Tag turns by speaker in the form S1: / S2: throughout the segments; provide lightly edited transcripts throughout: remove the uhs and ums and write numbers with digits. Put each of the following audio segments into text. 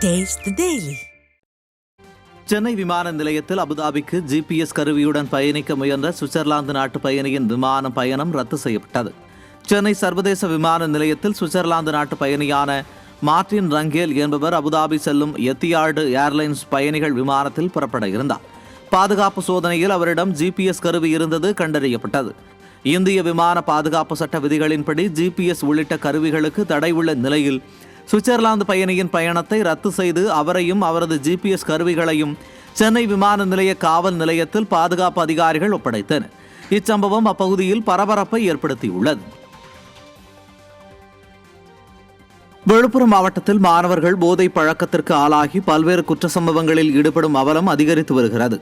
S1: Taste the Daily.
S2: Chennai விமான நிலையத்தில் அபுதாபிக்கு GPS கருவியுடன் பயணிக்க முயன்ற சுவிட்சர்லாந்து நாட்டு பயணியின் விமான பயணம் ரத்து செய்யப்பட்டது. சென்னை சர்வதேச விமான நிலையத்தில் சுவிட்சர்லாந்து நாட்டு பயணியான மார்டின் ரங்கேல் என்பவர் அபுதாபி செல்லும் எத்தியாடு ஏர்லைன்ஸ் பயணிகள் விமானத்தில் புறப்பட இருந்தார். பாதுகாப்பு சோதனையில் அவரிடம் ஜிபிஎஸ் கருவி இருந்தது கண்டறியப்பட்டது. இந்திய விமான பாதுகாப்பு சட்ட விதிகளின்படி ஜிபிஎஸ் உள்ளிட்ட கருவிகளுக்கு தடை உள்ள நிலையில் சுவிட்சர்லாந்து பயணியின் பயணத்தை ரத்து செய்து அவரையும் அவரது ஜிபிஎஸ் கருவிகளையும் சென்னை விமான நிலைய காவல் நிலையத்தில் பாதுகாப்பு அதிகாரிகள் ஒப்படைத்தனர். இச்சம்பவம் அப்பகுதியில் பரபரப்பை ஏற்படுத்தியுள்ளது. விழுப்புரம் மாவட்டத்தில் மாணவர்கள் போதை பழக்கத்திற்கு ஆளாகி பல்வேறு குற்ற சம்பவங்களில் ஈடுபடும் அவலம் அதிகரித்து வருகிறது.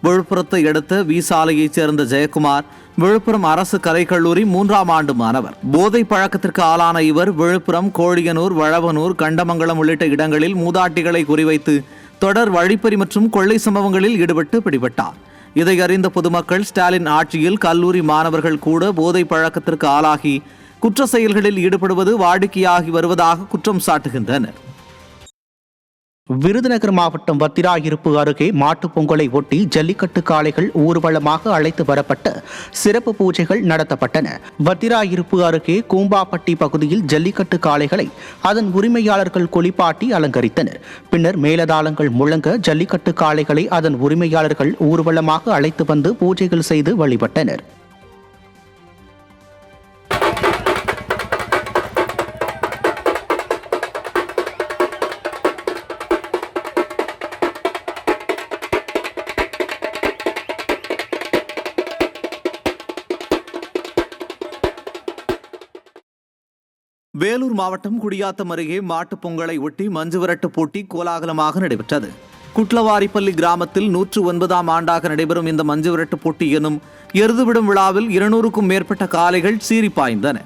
S2: விழுப்புரத்தை அடுத்த வி சாலையைச் சேர்ந்த ஜெயக்குமார் விழுப்புரம் அரசு கலைக்கல்லூரி 3ஆம் ஆண்டு மாணவர். போதை பழக்கத்திற்கு ஆளான இவர் விழுப்புரம், கோழியனூர், வழவனூர், கண்டமங்கலம் உள்ளிட்ட இடங்களில் மூதாட்டிகளை குறிவைத்து தொடர் வழிப்பறி மற்றும் கொள்ளை சம்பவங்களில் ஈடுபட்டு பிடிபட்டார். இதை அறிந்த பொதுமக்கள் ஸ்டாலின் ஆட்சியில் கல்லூரி மாணவர்கள் கூட போதை பழக்கத்திற்கு ஆளாகி குற்ற செயல்களில் ஈடுபடுவது வாடிக்கையாகி வருவதாக குற்றம் சாட்டுகின்றனர்.
S3: விருதுநகர் மாவட்டம் வத்திராயிருப்பு அருகே மாட்டுப் பொங்கலை ஒட்டி ஜல்லிக்கட்டு காளைகள் ஊர்வலமாக அழைத்து வரப்பட்ட சிறப்பு பூஜைகள் நடத்தப்பட்டன. வத்திராயிருப்பு அருகே கூம்பாப்பட்டி பகுதியில் ஜல்லிக்கட்டு காளைகளை அதன் உரிமையாளர்கள் குளிப்பாட்டி அலங்கரித்தனர். பின்னர் மேலதாளங்கள் முழங்க ஜல்லிக்கட்டு காளைகளை அதன் உரிமையாளர்கள் ஊர்வலமாக அழைத்து வந்து பூஜைகள் செய்து வழிபட்டனர்.
S2: வேலூர் மாவட்டம் குடியாத்தம் அருகே மாட்டுப் பொங்கலை ஒட்டி மஞ்சுவிரட்டு போட்டி கோலாகலமாக நடைபெற்றது. குட்லவாரிப்பள்ளி கிராமத்தில் 109ஆம் ஆண்டாக நடைபெறும் இந்த மஞ்சுவிரட்டு போட்டி எனும் எருதுவிடும் விழாவில் 200க்கும் மேற்பட்ட காளைகள் சீறி பாய்ந்தன.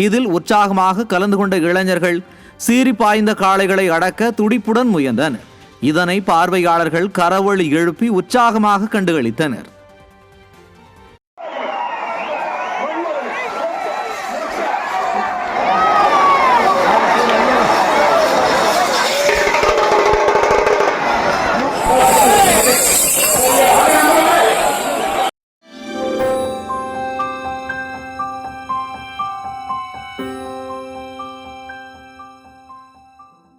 S2: இதில் உற்சாகமாக கலந்து கொண்ட இளைஞர்கள் சீறி பாய்ந்த காளைகளை அடக்க துடிப்புடன் முயன்றனர். இதனை பார்வையாளர்கள் கரவொலி எழுப்பி உற்சாகமாக கண்டுகளித்தனர்.